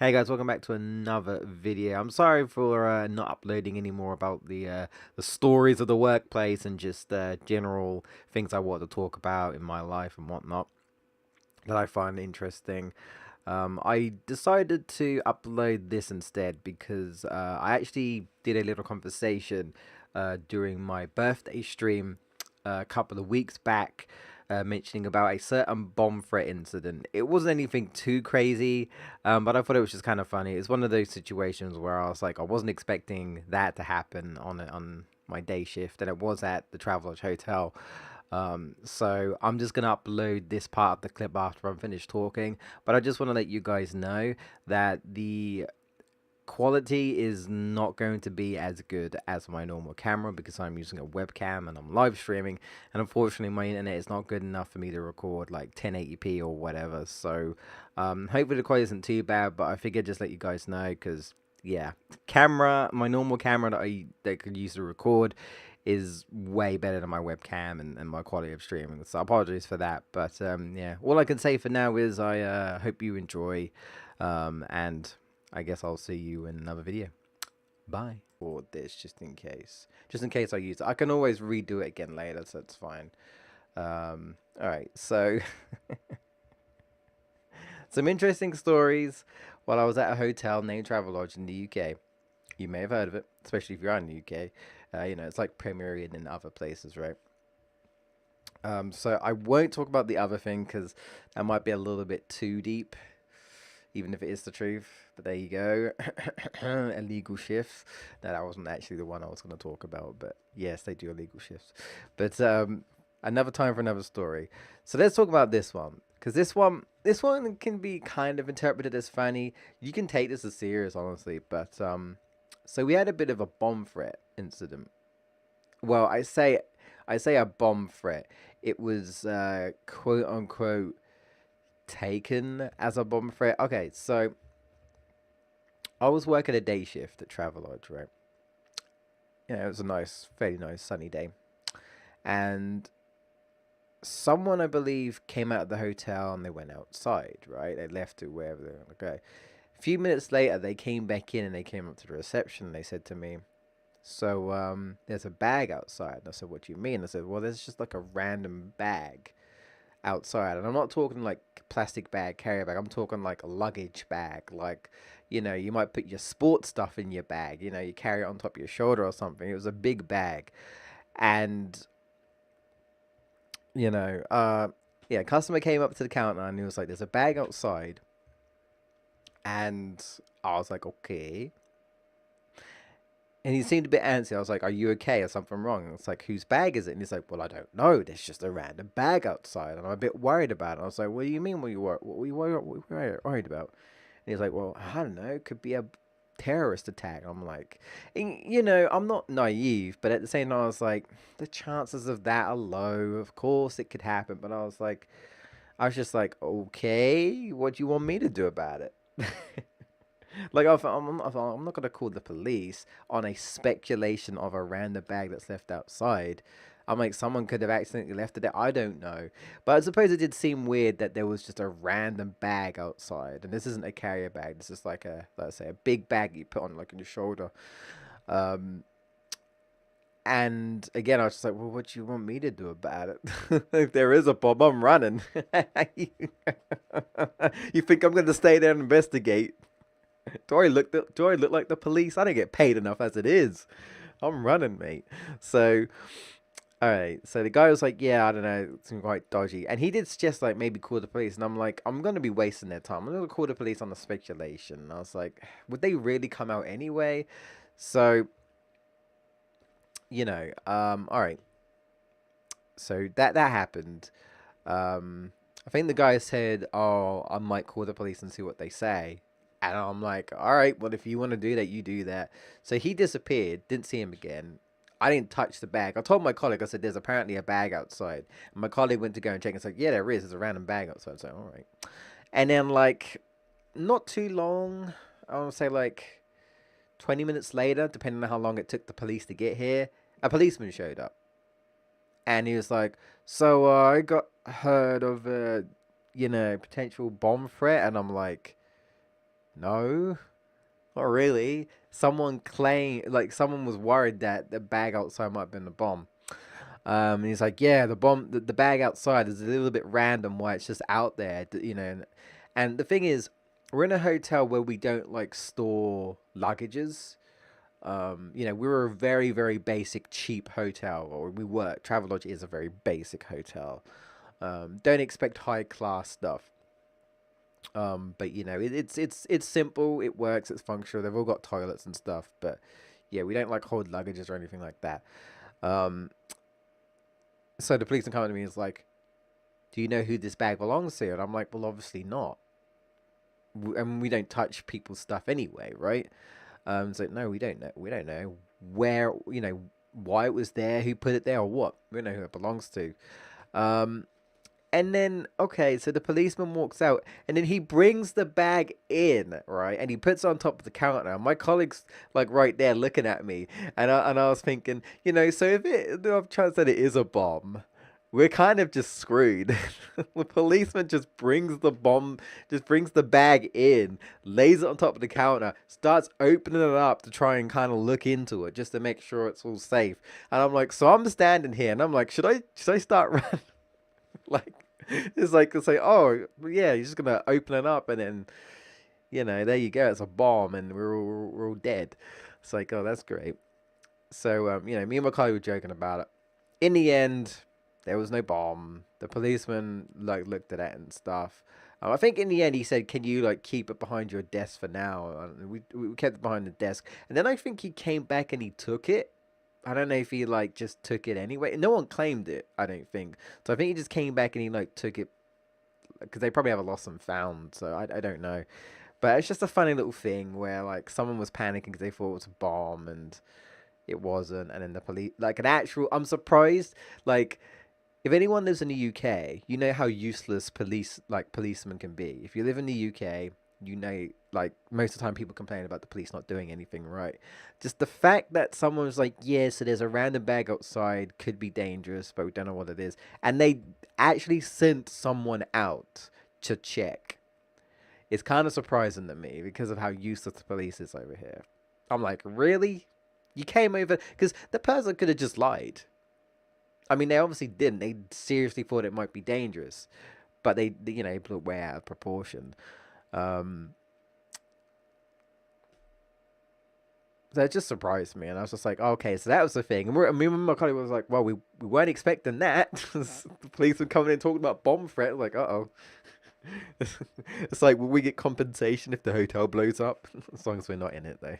Hey guys, welcome back to another video. I'm sorry for not uploading any more about the stories of the workplace and just general things I want to talk about in my life and whatnot that I find interesting. I decided to upload this instead because I actually did a little conversation during my birthday stream a couple of weeks back, mentioning about a certain bomb threat incident. It wasn't anything too crazy, but I thought it was just kind of funny. It's one of those situations where I was like, I wasn't expecting that to happen on my day shift, and it was at the Travelodge hotel. So I'm just gonna upload this part of the clip after I'm finished talking, but I just want to let you guys know that the quality is not going to be as good as my normal camera because I'm using a webcam and I'm live streaming, and unfortunately my internet is not good enough for me to record like 1080p or whatever. So hopefully the quality isn't too bad, but I figured just let you guys know because yeah, my normal camera that I could use to record is way better than my webcam and my quality of streaming. So apologies for that, but yeah, all I can say for now is I hope you enjoy, and I guess I'll see you in another video. Bye. Or this, just in case. Just in case I use it. I can always redo it again later, so it's fine. Alright, so some interesting stories while I was at a hotel named Travelodge in the UK. You may have heard of it, especially if you're in the UK. It's like Premier Inn in other places, right? So I won't talk about the other thing because that might be a little bit too deep, even if it is the truth. But there you go. Illegal shifts. No, that wasn't actually the one I was going to talk about. But yes, they do illegal shifts. But another time for another story. So let's talk about this one. Because this one can be kind of interpreted as funny. You can take this as serious, honestly. But so we had a bit of a bomb threat incident. Well, I say a bomb threat. It was quote unquote taken as a bomb threat. Okay, so I was working a day shift at Travelodge, right? It was a nice, fairly nice sunny day, and someone I believe came out of the hotel and they went outside, right? They left to wherever they were gonna go. A few minutes later, they came back in and they came up to the reception. And they said to me, "So there's a bag outside." And I said, "What do you mean?" I said, "Well, there's just like a random bag outside, and I'm not talking like plastic bag, carrier bag. I'm talking like a luggage bag. Like, you might put your sports stuff in your bag. You carry it on top of your shoulder or something. It was a big bag, and you know, uh, yeah, customer came up to the counter and he was like, "There's a bag outside," and I was like, "Okay." And he seemed a bit antsy. I was like, "Are you okay? Is something wrong?" And it's like, "Whose bag is it?" And he's like, "Well, I don't know. There's just a random bag outside." And I'm a bit worried about it. I was like, "What do you mean? What were you worried about?" And he's like, "Well, I don't know. It could be a terrorist attack." I'm like, I'm not naive, but at the same time, I was like, the chances of that are low. Of course, it could happen. But I was just like, okay, what do you want me to do about it? Like, I'm not gonna call the police on a speculation of a random bag that's left outside. I'm like, someone could have accidentally left it there. I don't know, but I suppose it did seem weird that there was just a random bag outside, and this isn't a carrier bag. This is like let's say, a big bag you put on like on your shoulder. Um, and again, I was just like, well, what do you want me to do about it? If there is a bomb, I'm running. You think I'm gonna stay there and investigate? Do I look like the police? I don't get paid enough as it is. I'm running, mate. So, all right. So the guy was like, "Yeah, I don't know, it seemed quite dodgy," and he did suggest like maybe call the police. And I'm like, I'm gonna be wasting their time. I'm gonna call the police on the speculation. And I was like, would they really come out anyway? So, all right. So that happened. I think the guy said, "Oh, I might call the police and see what they say." And I'm like, "All right, well, if you want to do that, you do that." So he disappeared, didn't see him again. I didn't touch the bag. I told my colleague, I said, "There's apparently a bag outside." And my colleague went to go and check and said, "Yeah, there is. There's a random bag outside." So, all right. And then, like, not too long, I want to say like 20 minutes later, depending on how long it took the police to get here, a policeman showed up. And he was like, "So I got heard of a potential bomb threat," and I'm like, no, not really. Someone claimed, like, someone was worried that the bag outside might have been a bomb. And he's like, yeah, the bag outside is a little bit random why it's just out there, you know. And the thing is, we're in a hotel where we don't like store luggages. You know, we were a very, very basic, cheap hotel, or we were. Travelodge is a very basic hotel. Don't expect high class stuff. But you know, it's simple, it works, it's functional. They've all got toilets and stuff, but yeah, we don't like hold luggages or anything like that. Um, so the policeman come to me and is like, "Do you know who this bag belongs to?" And I'm like, "Well, obviously not. And we don't touch people's stuff anyway, right?" So no, we don't know. We don't know where, you know, why it was there, who put it there, or what. We don't know who it belongs to. Um, And then, okay, so the policeman walks out, and then he brings the bag in, right? And he puts it on top of the counter. And my colleague's like right there looking at me, and I was thinking, you know, so if it, the off chance that it is a bomb, we're kind of just screwed. The policeman just brings the bomb, just brings the bag in, lays it on top of the counter, starts opening it up to try and kind of look into it just to make sure it's all safe. And I'm like, so I'm standing here, and I'm like, should I start running? Like it's like oh yeah, you're just gonna open it up and then you know there you go, it's a bomb and we're all dead. It's like oh that's great. So you know me and my colleague were joking about it. In the end, there was no bomb. The policeman like looked at it and stuff. I think in the end he said, "Can you like keep it behind your desk for now?" And we kept it behind the desk, and then I think he came back and he took it. I don't know if he like just took it anyway. No one claimed it, I don't think. So I think he just came back and he like took it because they probably have a lost and found. So I don't know. But it's just a funny little thing where like someone was panicking because they thought it was a bomb and it wasn't. And then the police, like an actual, I'm surprised. Like if anyone lives in the UK, you know how useless policemen can be. If you live in the UK, you know like most of the time people complain about the police not doing anything right. Just the fact that someone was like, yeah, so there's a random bag outside, could be dangerous, but we don't know what it is. And they actually sent someone out to check. It's kind of surprising to me because of how useless the police is over here. I'm like, really? You came over because the person could have just lied. I mean, they obviously didn't. They seriously thought it might be dangerous, but you know, blew it way out of proportion. Um, so it just surprised me, and I was just like, oh, okay, so that was the thing. And me and my colleague was like, well, we weren't expecting that. The police were coming in talking about bomb threat. Like, uh oh. It's like, will we get compensation if the hotel blows up? As long as we're not in it, though.